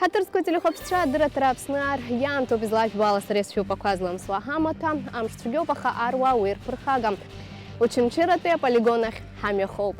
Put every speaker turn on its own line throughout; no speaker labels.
Хатырскую телехопстра дыратрапснар ян то безлайф бала средству показлам свахамата, амштргёпаха арва уир прхагам. Учимчирате полигонах хамяхоп.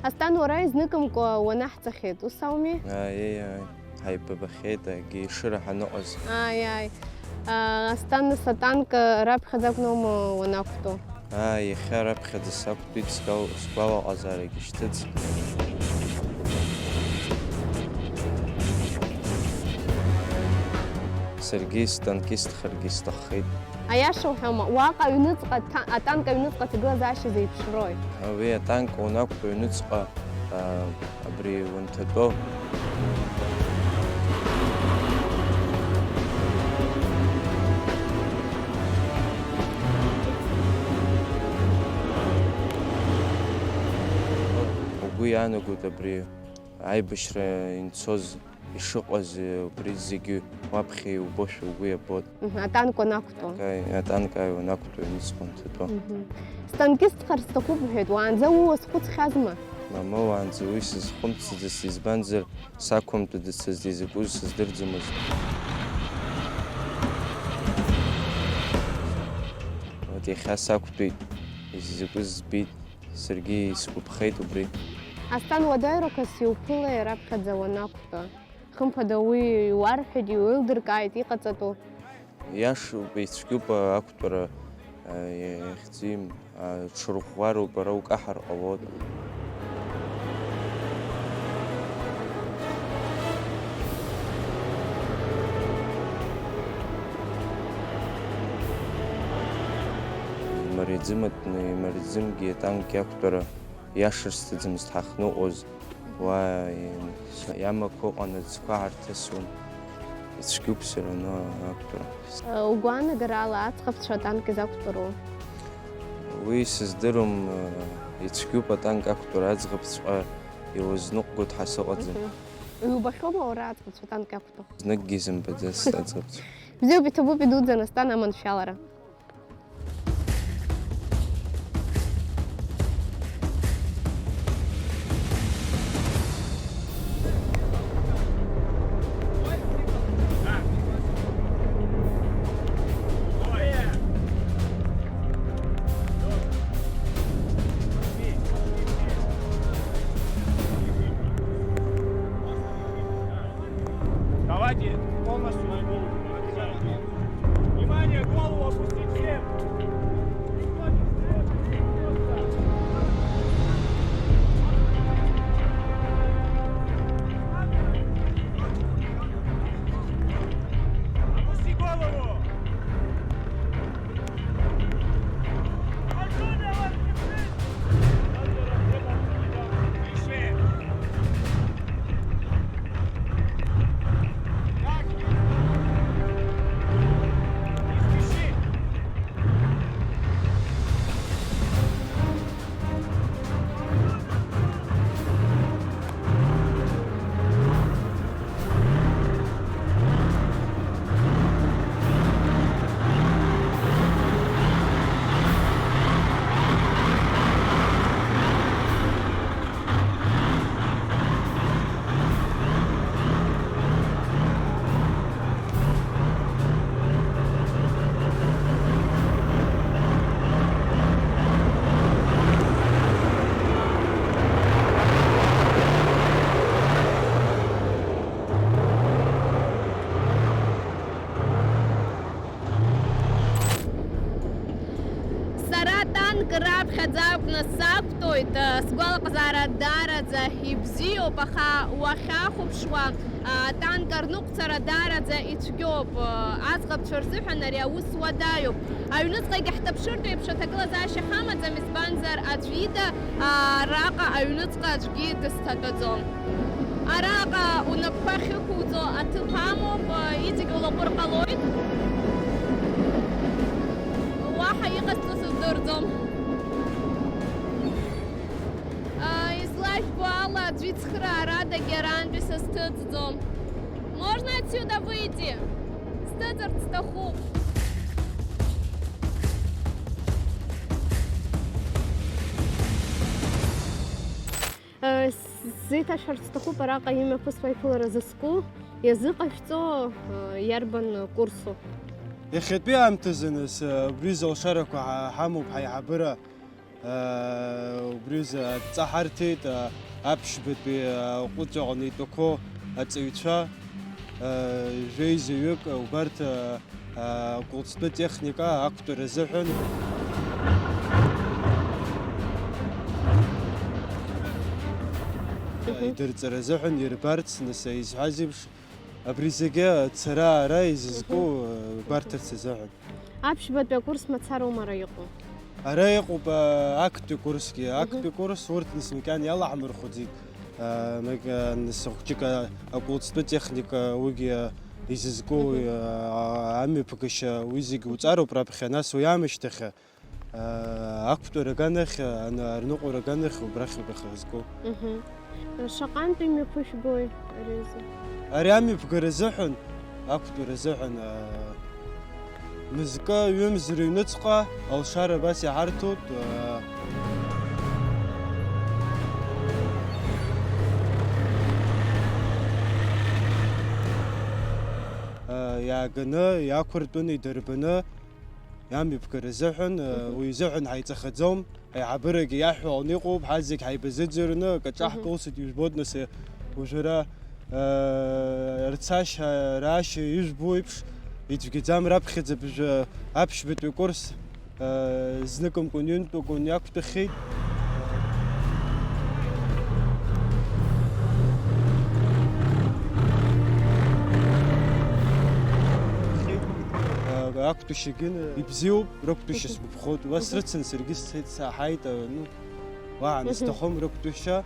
Астан уара изныкымкәа уанаҳҵахьеит, ус ауми?
Ҳаибабахьеит, ишыра ҳаныҟаз.
Астан нас атанк раԥхьаӡа акәноума уанақәтәо?
Иахьа раԥхьаӡа сақәтәеит, сгәалаҟазаарагьы шьҭыҵ. Саргьы станкистхаргьы сҭаххеит.
Аиаша уҳәома, уаҟа аҩныҵҟа атанк аҩныҵҟа аҭагылазаашьа зеиԥшрои?
Уи атанк унақәтәо аҩныҵҟа абри унҭатәо. Угәы иаанагоит абри аибашьра инцоз ишыҟаз убри зегьы уаԥхьа иубошәа угәы иабот.
Атанк уанақәтәо?
Атанк уанақәтәо аҩныҵҟа унҭатәо.
Станкистхар сҭахуп уҳәеит, уаанӡа уазхәыцхьазма?
Мама уаанӡа уи сызхәымцӡацт, избанзар сақәымтәадацызт, изакәыз сыздырӡомызт. Иахьа сақәтәеит, изакәыз збеит, саргьы сгәаԥхеит убри.
Астан уадаҩрақәас иуԥылеи раԥхьаӡа уанақәтәа? Хымԥада уи иуарҳәеит, иуеилдыркааит иҟаҵатәу?
Иашоуп, ицәгьоуп ақәтәара иахьӡим, ҽырӷәӷәароуп, ара укаҳар ҟалот. Имариаӡымгьы атанк иақәтәара иашарсҭаӡамызт ҳахныҟәоз. Уа иамақәа ыҟан, аӡқәа ҳарҭысуан. Ицәгьоуп сара ақәтәара.
Угәаанагарала аӡӷабцәа атанк изақәтәару?
Уи сыздырам, ицәгьоуп атанк ақәтәара, аӡӷабцәа иузныҟәгоит ҳәа сыҟаӡам.
Иубахьоума уара аӡӷабцәа атанк иақәтәоу?
Зныкгьы изымбаӡаз аӡӷабцәа.
Бзиоуп, иҭабуп идуӡӡан Астан аманшәалара.
Давайте полностью на голову. Внимание, голову опустить всем. Опусти голову. Тише. Так,
ԥхьаӡак насақәтәоит, сгәалаҟазаара даараӡа ибзиоуп, аха уахьахәаԥшуа атанк арныҟәцара даараӡа ицәгьоуп. Аӡӷабцәа рзыҳәан ари аус уадаҩуп. Аҩныҵҟагьы ҳҭаԥшыртә еиԥш аҭагылазаашьа ҳамаӡам, избанзар аӡә ида араҟа аҩныҵҟа аӡәгьы дызҭатәаӡом. Араҟа унапқәа ахьықәуҵо аҭыԥ амоуп, иҵегь улаҟәыр ҟалоит. Уаҳа иҟасҵо сыздырӡом. Излажәбо ала аӡәы ицхыраарада арантәи сызҭыҵӡом. Можно отсюда выйти? Сҭыҵырц сҭахуп. Сзеиҭашәарц сҭахуп араҟа имҩаԥысуа аиԥылара зызку, иазыҟашәҵо иарбан курсу?
Иахьатәи аамҭазы нас убри залшарақәа ҳамоуп ҳаиҳабыра, убри адҵаҳарҭеит аԥшьбатәи аҟәыҵ аҟны итәақәо аҵаҩцәа жәеизаҩык убарҭ акәылҵтәы техника ақәтәара азыҳәан. Идырҵара азыҳәан ирбарц, нас изҳәаз еиԥш абри зегьы цара ара изызку барҭарц азыҳәан.
Аԥшьбатәи акурс мацароума ара иҟоу?
Ара иҟоуп актәи курсгьы. Актәи курс урҭ нас макьана иалаҳмырхәыӡеит. Нас хәҷык акәылҵтәы техника уигьы изызку амҩаԥгашьа уи зегьы уҵароуп раԥхьа, нас уи аамышьҭахь ақәтәара аганахь, арныҟәара аганахь убрахь ихазку.
Шаҟантәи мҩаԥышәгои ариазы?
Ари амҩаԥгара азыҳәан, ақәтәара азыҳәан мызкы ҩымз рыҩныҵҟа алшара абас иҳарҭоит. Иааганы, иақәыртәаны, идырбаны, иамҩаԥгара азыҳәан, уи азыҳәан ҳаиҵахаӡом. Аиҳабырагьы иаҳҳәо аҟны иҟоуп, ҳарҭ зегь ҳаибазыӡырҩны акаҿа ҳкылсит, ижәбоит, нас уажәара рцашьа, раашьа ижәбо еиԥш, ицәгьаӡам раԥхьаӡа аԥшьбатәи курс зныкымкәан ҩынтәыкәан иақәтәахьеит. Ақәтәашьагьы ибзиоуп, рықәтәашьа сгәаԥхоит. Уа срыцын саргьы сцеит, сааҳаит, уаҳа исҭахым рықәтәашьа.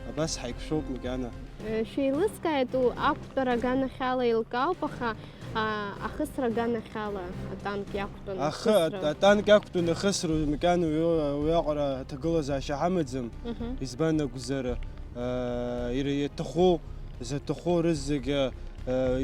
Абас ҳаиқәшәоуп макьана.
Шәеилыскааит ақәтәара аганахьала еилкаауп, аха ахысра аганахьала атанк иақәтәан.
Атанк иақәтәан ахысра макьана уи аҟара аҭагылазаашьа ҳамаӡам. Избан акәзар иаҭаху, заҭаху рызегьы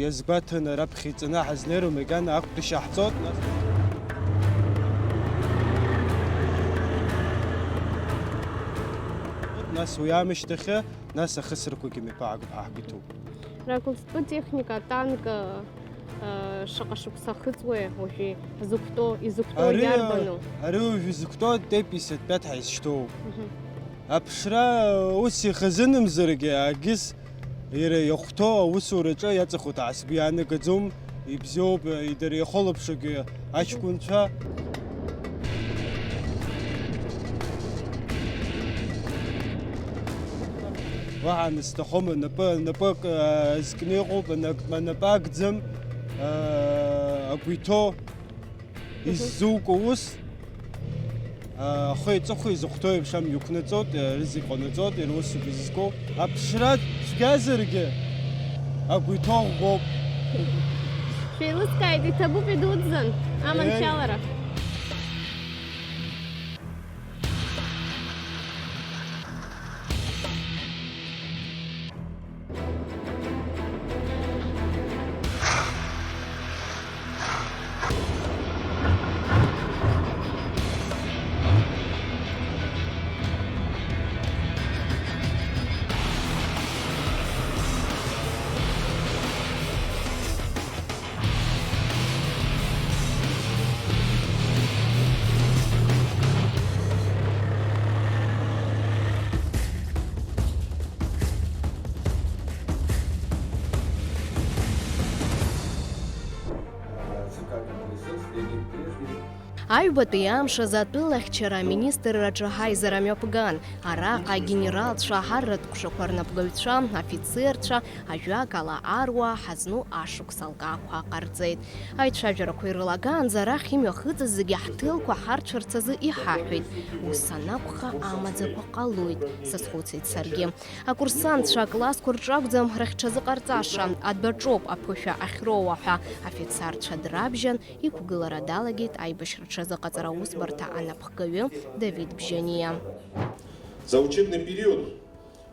иазгәаҭаны раԥхьа иҵаны ҳазнеироу макьана ақәтәашьа ҳцоит. Нас уи аамышьҭахьы, нас ахысрақәагьы мҩаԥаагоуп ҳа ҳгәы.
Акәылҵтәы техника атанк шаҟа шықәса ахыҵуеи уажәы изықәтәоу иарбану?
Ари уажәы изықәтәоу Т-55 ҳаизшьҭоуп. Аԥшра ус ихазынамзаргьы агьыс иара иахәҭоу аусураҿы иаҵахо ҭаацәгьы иаанагаӡом, ибзиоуп, дара иахылаԥшуагьы аҷкәынцәа. Уаҳа насҭахом, напык зкны иҟоуп, анапы агӡам, агәы иҭоу иззуко ус, ахы иҵыхәа изыхәҭоу еиԥш амҩа иқәнаҵоит, рызегь ҟанаҵоит, иара усуп изызку. Аԥшра цәгьазаргьы агәы иҭоу ӷәӷәоуп.
Шәеилыскааит, иҭабуп идуӡӡан аманшьалара. Аҩбатәи амш азы атәылахьчара аминистрраҿы ҳаизара мҩаԥган. Араҟа агенералцәа, ҳарратә ҟәшақәа рнапгаҩцәа, афицерцәа, ажәакала аруаа ҳазну ашықәс алкаақәа ҟарҵеит. Аицәажәарақәа ирылагаанӡа арахь имҩахыҵыз зегьы ҳҭылқәа ҳарҽырц азы иҳаҳәеит. Ус анакәха амаӡақәа ҟалоит, сазхәыцит саргьы. Акурсантцәа аклассқәа рҿакәӡам рахьҽазыҟарҵаша, адәаҿоуп аԥышәа ахьроуа ҳәа. Афицарцәа драбжьан, иқәгылара далагеит аибашьраҿы заҟаҵара усбарҭа анапхгаҩы Давид Бжьания.
За учебный период,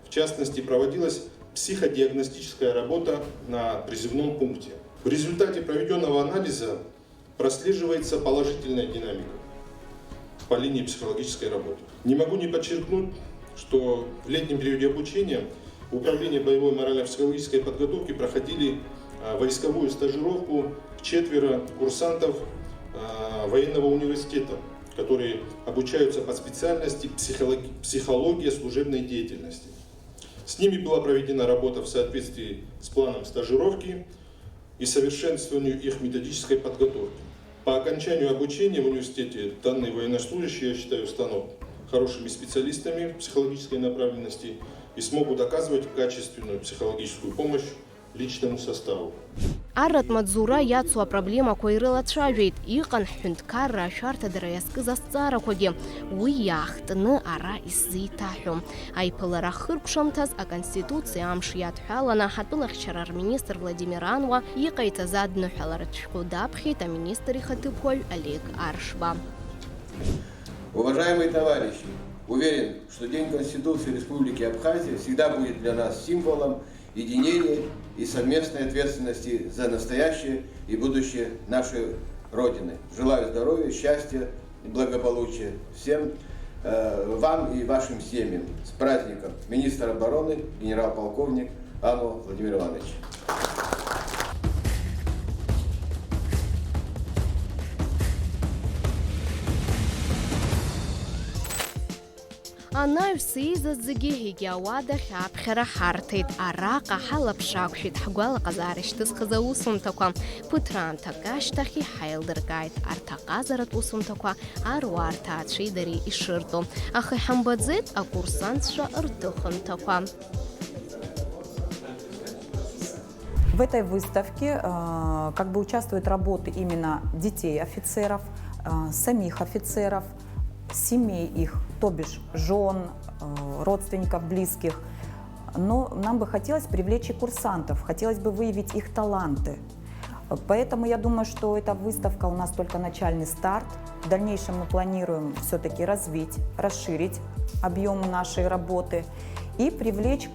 в частности, проводилась психодиагностическая работа на призывном пункте. В результате проведенного анализа прослеживается положительная динамика по линии психологической работы. Не могу не подчеркнуть, что в летнем периоде обучения в Управлении боевой морально-психологической подготовки проходили войсковую стажировку 4 курсантов военного университета, которые обучаются по специальности психология служебной деятельности. С ними была проведена работа в соответствии с планом стажировки и совершенствованию их методической подготовки. По окончанию обучения в университете данные военнослужащие, я считаю, станут хорошими специалистами психологической направленности и смогут оказывать качественную психологическую помощь личному составу.
Арратә маҵзура иацу апроблемақәа ирылацәажәеит. Иҟан ҳҳәынҭқарра ашәарҭадара иазкыз азҵаарақәагьы. Уи иаахтны ара исзеиҭаҳәом. Аиԥылара хыркәшамҭаз аконституциа амш иадҳәаланы ҳатәылахьчара рминистр Владимир Ануа иҟаиҵаз адныҳәаларатә шәҟәы даԥхьеит аминистр ихаҭыԥуаҩ Олег Аршба.
Уважаемые товарищи, уверен, что День Конституции Республики Абхазия всегда будет для нас символом единения и совместной ответственности за настоящее и будущее нашей Родины. Желаю здоровья, счастья и благополучия всем вам и вашим семьям. С праздником! Министр обороны, генерал-полковник Ануа Владимир Иванович.
Анаҩс еизаз зегьы егьи ауадахь аԥхьара ҳарҭеит. Араҟа ҳалаԥшаақәшәеит ҳгәалаҟазаара ишьҭызхыз аусумҭақәа. Ԥыҭраамҭак ашьҭахь иҳаилдыркааит арҭ аҟазаратә усумҭақәа аруаа рҭаацәеи дареи ишыртәу. Аха иҳамбаӡеит акурсантцәа рҭыхымҭақәа.
В этой выставке как бы участвуют работы именно детей офицеров, самих офицеров, семей их, то бишь жен, родственников, близких. Но нам бы хотелось привлечь и курсантов, хотелось бы выявить их таланты. Поэтому я думаю, что эта выставка у нас только начальный старт. В дальнейшем мы планируем все-таки развить, расширить объемы нашей работы и привлечь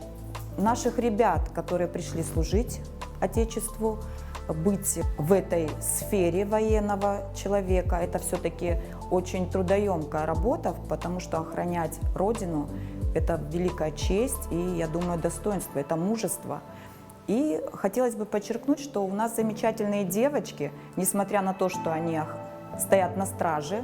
наших ребят, которые пришли служить Отечеству, быть в этой сфере военного человека. Это все-таки очень трудоемкая работа, потому что охранять Родину – это великая честь и, я думаю, достоинство, это мужество. И хотелось бы подчеркнуть, что у нас замечательные девочки, несмотря на то, что они стоят на страже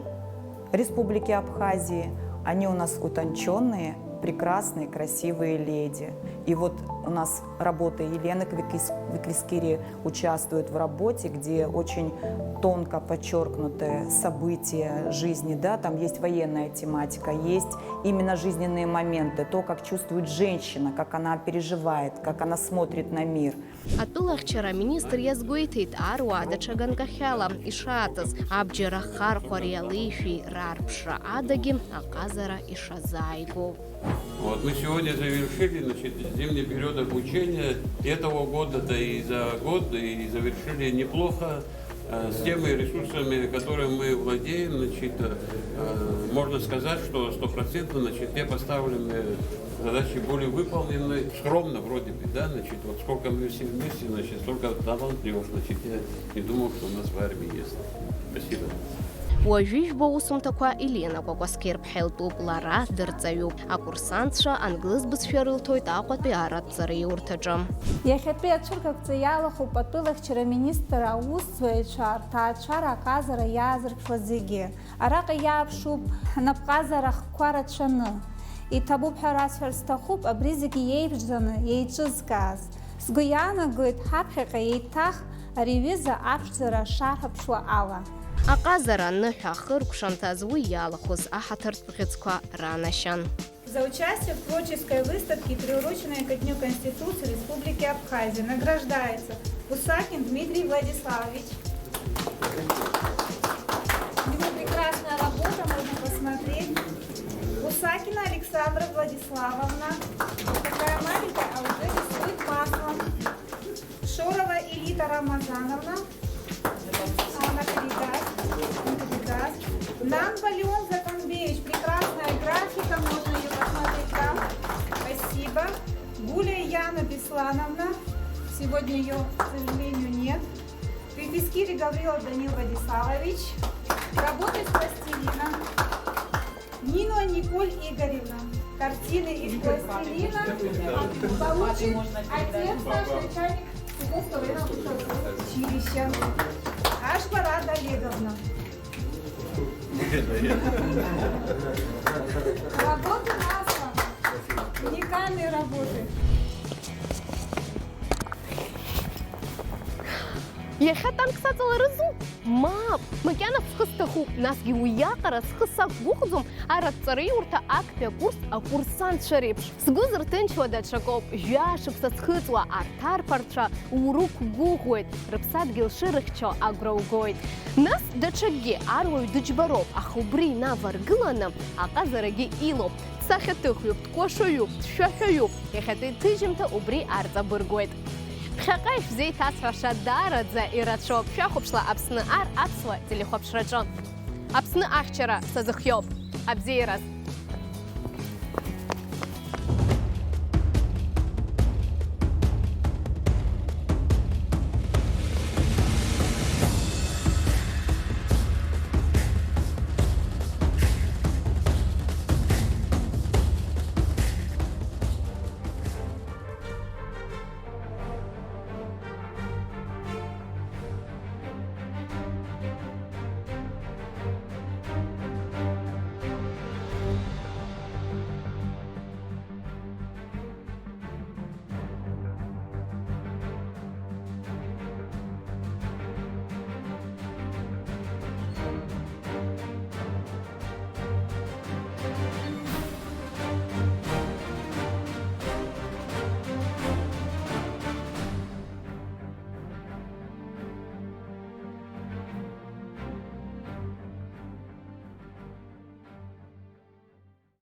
Республики Абхазии, они у нас утонченные, прекрасные, красивые леди. И вот у нас работа Елены Квиквискири участвует в работе, где очень тонко подчеркнуты события жизни, да, там есть военная тематика, есть именно жизненные моменты, то, как чувствует женщина, как она переживает, как она смотрит на мир.
Атәылахьчара министр иазгәеиҭеит аруаа даҽа ганкахьала ишаатыз, абџьар ахархәареи алеишәеи рарԥшра адагьы аҟазара ишазааигәоу.
Вот, мы сегодня завершили, значит, зимний период обучения этого года, да и за год, и завершили неплохо с теми ресурсами, которыми мы владеем. Значит, можно сказать, что 100% значит, те поставленные задачи были выполнены скромно вроде бы, да, значит, вот сколько мы все вместе, значит, столько талантливых, значит, я не думал, что у нас в армии есть. Спасибо.
Уажәы ижәбо аусумҭақәа Елена Кәакәасқьер ԥҳаилтәуп, лара дырҵаҩуп. Акурсантцәа англыз бызшәа рылҭоит Аҟәатәи аратәҵара иурҭаҿы.
Иахьатәи ацәыркақәҵа иалахоуп атәылахьчара аминистр аусзуҩцәа, рҭаацәа раҟазара иаазырԥшуаз зегьы. Араҟа иааԥшуп напҟазара хкқәа рацәаны. Иҭабуп ҳәа расҳәар сҭахуп абри зегьы иеиԥшӡаны иеиҿызкааз. Сгәы иаанагоит ҳаԥхьаҟа еиҭах ари аҩыза аԥшӡара шарҳәаԥшуа ала.
Аҟазара аныҳәа ахыркәшамҭаз уи иалахәыз аҳаҭыртә бӷьыцқәа ранашьан.
За участие в творческой выставке, приуроченной ко Дню Конституции Республики Абхазия, награждается Усакин Дмитрий Владиславович. Его прекрасная работа, можно посмотреть. Усакина Александра Владиславовна. Такая маленькая, а уже рисует маслом. Шорова Элита Рамазановна. Она передаст. Намба Леон Законбеевич. Прекрасная графика, можно ее посмотреть там. Спасибо. Гуля Яна Беслановна. Сегодня ее, к сожалению, нет. Пепескири Гаврилов Данил Владиславович. Работы с пластилином. Нино Николь Игоревна. Картины из пластилина. Получит отец наш начальник Сибирского военного училища. Ашбарада Олеговна. Работы маслом. Уникальные работы.
Иахьа танк саҵаларызу? Мап, макьана схысҭахуп, насгьы уи иаҟара схы сақәгәыӷӡом арраҵареиурҭа актәи акурс акурсантцәа реиԥш. Сгәы зырҭынчуа даҽакоуп, жәашықәса схыҵуа арҭ арԥарцәа урықәгәыӷуеит, рыԥсадгьыл шырыхьчо агәра угоит. Нас даҽакгьы аруаҩ дыџьбароуп, аха убри инаваргыланы аҟазарагьы илоуп. Дсахьаҭыхҩуп, дкәашаҩуп, дшәаҳәаҩуп, иахьатәи ҭыжьымҭа убри арҵабыргуеит. Ԥхьаҟа ишәзеиҭасҳәаша даараӡа ирацәоуп. Шәахәаԥшла Аԥсны Ар аԥсуа телехәаԥшраҿы. Аԥсны ахьчара сазыхиоуп. Абзиараз!